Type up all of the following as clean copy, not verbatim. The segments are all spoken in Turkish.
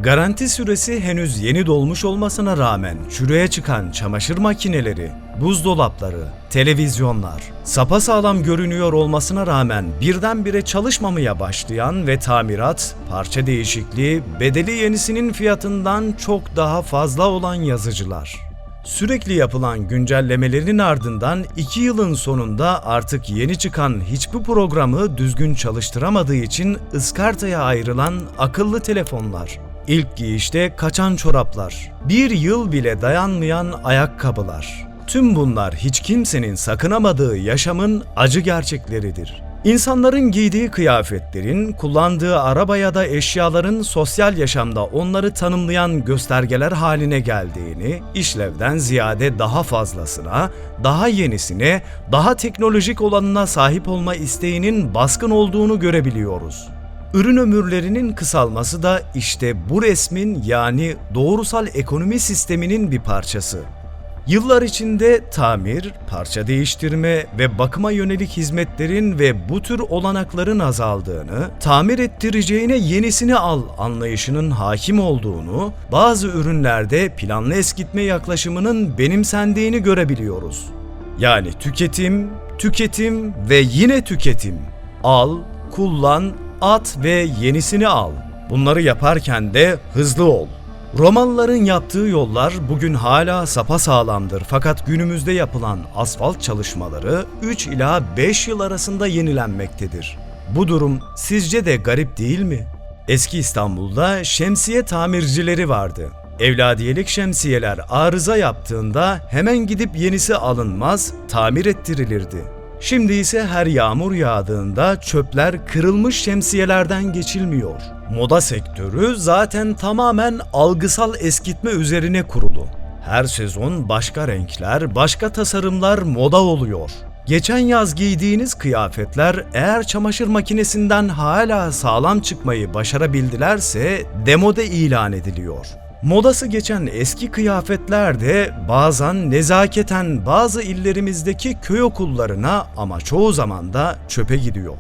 Garanti süresi henüz yeni dolmuş olmasına rağmen çürüye çıkan çamaşır makineleri, buzdolapları, televizyonlar, sapasağlam görünüyor olmasına rağmen birdenbire çalışmamaya başlayan ve tamirat, parça değişikliği, bedeli yenisinin fiyatından çok daha fazla olan yazıcılar. Sürekli yapılan güncellemelerin ardından 2 yılın sonunda artık yeni çıkan hiçbir programı düzgün çalıştıramadığı için ıskartaya ayrılan akıllı telefonlar. İlk giyişte kaçan çoraplar, 1 yıl bile dayanmayan ayakkabılar. Tüm bunlar hiç kimsenin sakınamadığı yaşamın acı gerçekleridir. İnsanların giydiği kıyafetlerin, kullandığı araba ya da eşyaların sosyal yaşamda onları tanımlayan göstergeler haline geldiğini, işlevden ziyade daha fazlasına, daha yenisine, daha teknolojik olanına sahip olma isteğinin baskın olduğunu görebiliyoruz. Ürün ömürlerinin kısalması da işte bu resmin, yani doğrusal ekonomi sisteminin bir parçası. Yıllar içinde tamir, parça değiştirme ve bakıma yönelik hizmetlerin ve bu tür olanakların azaldığını, tamir ettireceğine yenisini al anlayışının hakim olduğunu, bazı ürünlerde planlı eskitme yaklaşımının benimsendiğini görebiliyoruz. Yani tüketim, tüketim ve yine tüketim. Al, kullan, at ve yenisini al. Bunları yaparken de hızlı ol. Romalıların yaptığı yollar bugün hala sapasağlamdır, fakat günümüzde yapılan asfalt çalışmaları 3 ila 5 yıl arasında yenilenmektedir. Bu durum sizce de garip değil mi? Eski İstanbul'da şemsiye tamircileri vardı. Evladiyelik şemsiyeler arıza yaptığında hemen gidip yenisi alınmaz, tamir ettirilirdi. Şimdi ise her yağmur yağdığında çöpler kırılmış şemsiyelerden geçilmiyor. Moda sektörü zaten tamamen algısal eskitme üzerine kurulu. Her sezon başka renkler, başka tasarımlar moda oluyor. Geçen yaz giydiğiniz kıyafetler eğer çamaşır makinesinden hala sağlam çıkmayı başarabildilerse demode ilan ediliyor. Modası geçen eski kıyafetler de bazen nezaketen bazı illerimizdeki köy okullarına, ama çoğu zaman da çöpe gidiyor.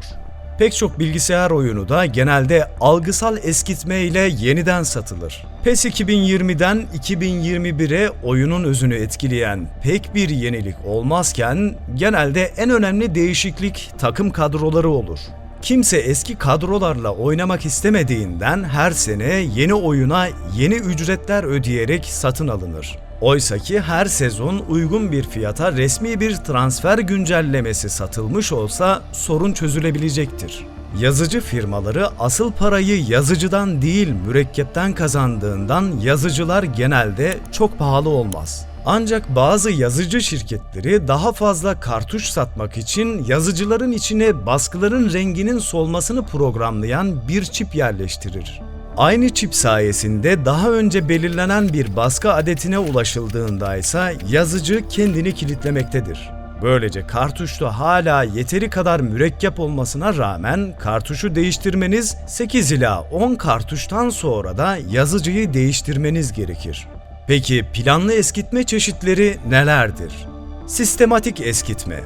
Pek çok bilgisayar oyunu da genelde algısal eskitme ile yeniden satılır. PES 2020'den 2021'e oyunun özünü etkileyen pek bir yenilik olmazken genelde en önemli değişiklik takım kadroları olur. Kimse eski kadrolarla oynamak istemediğinden her sene yeni oyuna yeni ücretler ödeyerek satın alınır. Oysaki her sezon uygun bir fiyata resmi bir transfer güncellemesi satılmış olsa sorun çözülebilecektir. Yazıcı firmaları asıl parayı yazıcıdan değil mürekkepten kazandığından yazıcılar genelde çok pahalı olmaz. Ancak bazı yazıcı şirketleri daha fazla kartuş satmak için yazıcıların içine baskıların renginin solmasını programlayan bir çip yerleştirir. Aynı çip sayesinde daha önce belirlenen bir baskı adetine ulaşıldığında ise yazıcı kendini kilitlemektedir. Böylece kartuşta hala yeteri kadar mürekkep olmasına rağmen kartuşu değiştirmeniz 8 ila 10 kartuştan sonra da yazıcıyı değiştirmeniz gerekir. Peki planlı eskitme çeşitleri nelerdir? Sistematik eskitme.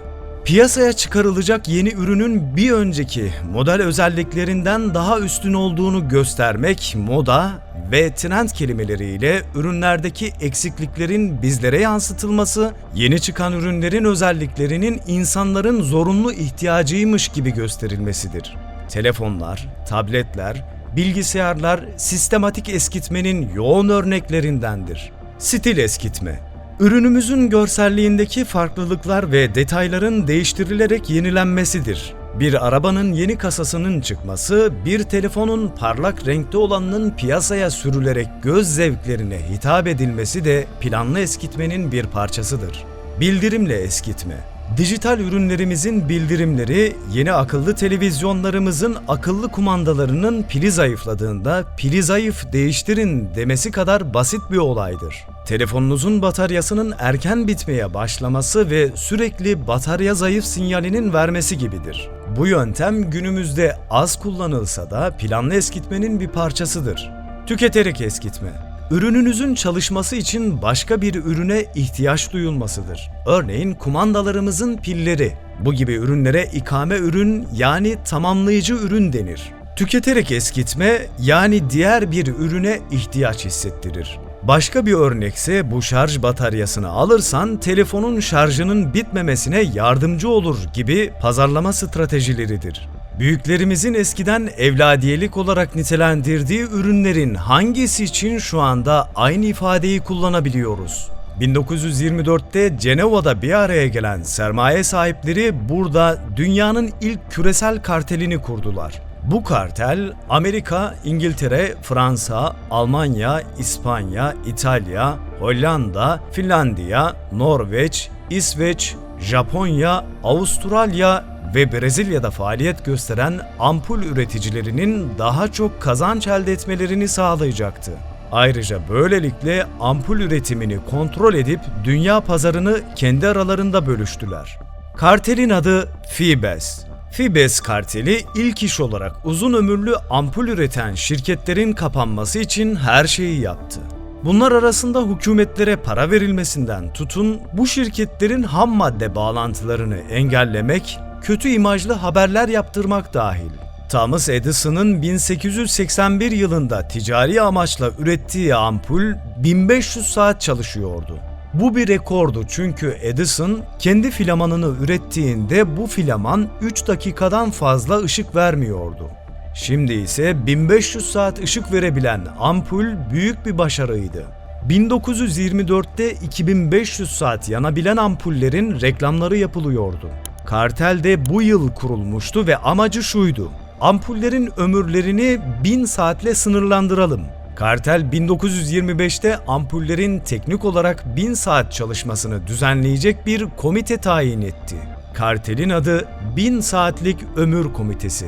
Piyasaya çıkarılacak yeni ürünün bir önceki model özelliklerinden daha üstün olduğunu göstermek, moda ve trend kelimeleriyle ürünlerdeki eksikliklerin bizlere yansıtılması, yeni çıkan ürünlerin özelliklerinin insanların zorunlu ihtiyacıymış gibi gösterilmesidir. Telefonlar, tabletler, bilgisayarlar sistematik eskitmenin yoğun örneklerindendir. Stil eskitme. Ürünümüzün görselliğindeki farklılıklar ve detayların değiştirilerek yenilenmesidir. Bir arabanın yeni kasasının çıkması, bir telefonun parlak renkte olanının piyasaya sürülerek göz zevklerine hitap edilmesi de planlı eskitmenin bir parçasıdır. Bildirimle eskitme. Dijital ürünlerimizin bildirimleri, yeni akıllı televizyonlarımızın akıllı kumandalarının pili zayıfladığında "pili zayıf, değiştirin" demesi kadar basit bir olaydır. Telefonunuzun bataryasının erken bitmeye başlaması ve sürekli batarya zayıf sinyalinin vermesi gibidir. Bu yöntem günümüzde az kullanılsa da planlı eskitmenin bir parçasıdır. Tüketerek eskitme. Ürününüzün çalışması için başka bir ürüne ihtiyaç duyulmasıdır. Örneğin kumandalarımızın pilleri. Bu gibi ürünlere ikame ürün, yani tamamlayıcı ürün denir. Tüketerek eskitme, yani diğer bir ürüne ihtiyaç hissettirir. Başka bir örnekse bu şarj bataryasını alırsan telefonun şarjının bitmemesine yardımcı olur gibi pazarlama stratejileridir. Büyüklerimizin eskiden evladiyelik olarak nitelendirdiği ürünlerin hangisi için şu anda aynı ifadeyi kullanabiliyoruz? 1924'te Cenova'da bir araya gelen sermaye sahipleri burada dünyanın ilk küresel kartelini kurdular. Bu kartel Amerika, İngiltere, Fransa, Almanya, İspanya, İtalya, Hollanda, Finlandiya, Norveç, İsveç, Japonya, Avustralya ve Brezilya'da faaliyet gösteren ampul üreticilerinin daha çok kazanç elde etmelerini sağlayacaktı. Ayrıca böylelikle ampul üretimini kontrol edip dünya pazarını kendi aralarında bölüştüler. Kartelin adı Fibes. Fibes karteli ilk iş olarak uzun ömürlü ampul üreten şirketlerin kapanması için her şeyi yaptı. Bunlar arasında hükümetlere para verilmesinden tutun, bu şirketlerin ham madde bağlantılarını engellemek, kötü imajlı haberler yaptırmak dahil. Thomas Edison'ın 1881 yılında ticari amaçla ürettiği ampul 1500 saat çalışıyordu. Bu bir rekordu çünkü Edison kendi filamanını ürettiğinde bu filaman 3 dakikadan fazla ışık vermiyordu. Şimdi ise 1500 saat ışık verebilen ampul büyük bir başarıydı. 1924'te 2500 saat yanabilen ampullerin reklamları yapılıyordu. Kartel de bu yıl kurulmuştu ve amacı şuydu: ampullerin ömürlerini 1000 saatle sınırlandıralım. Kartel 1925'te ampullerin teknik olarak 1000 saat çalışmasını düzenleyecek bir komite tayin etti. Kartelin adı 1000 Saatlik Ömür Komitesi.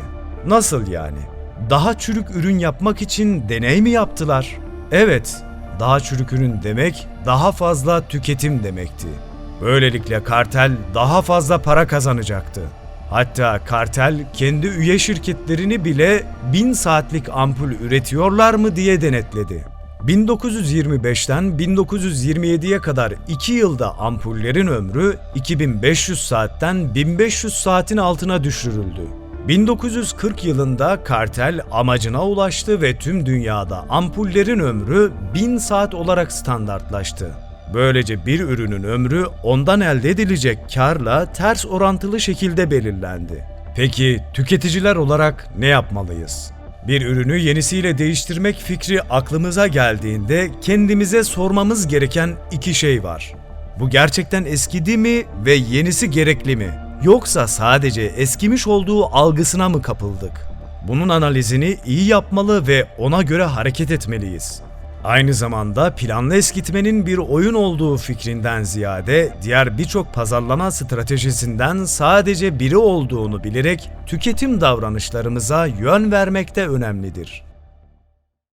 Nasıl yani? Daha çürük ürün yapmak için deney mi yaptılar? Evet, daha çürük ürün demek daha fazla tüketim demekti. Böylelikle kartel daha fazla para kazanacaktı. Hatta kartel kendi üye şirketlerini bile 1000 saatlik ampul üretiyorlar mı diye denetledi. 1925'ten 1927'ye kadar 2 yılda ampullerin ömrü 2500 saatten 1500 saatin altına düşürüldü. 1940 yılında kartel amacına ulaştı ve tüm dünyada ampullerin ömrü 1000 saat olarak standartlaştı. Böylece bir ürünün ömrü ondan elde edilecek karla ters orantılı şekilde belirlendi. Peki tüketiciler olarak ne yapmalıyız? Bir ürünü yenisiyle değiştirmek fikri aklımıza geldiğinde kendimize sormamız gereken 2 şey var. Bu gerçekten eskidi mi ve yenisi gerekli mi? Yoksa sadece eskimiş olduğu algısına mı kapıldık? Bunun analizini iyi yapmalı ve ona göre hareket etmeliyiz. Aynı zamanda planlı eskitmenin bir oyun olduğu fikrinden ziyade diğer birçok pazarlama stratejisinden sadece biri olduğunu bilerek tüketim davranışlarımıza yön vermek de önemlidir.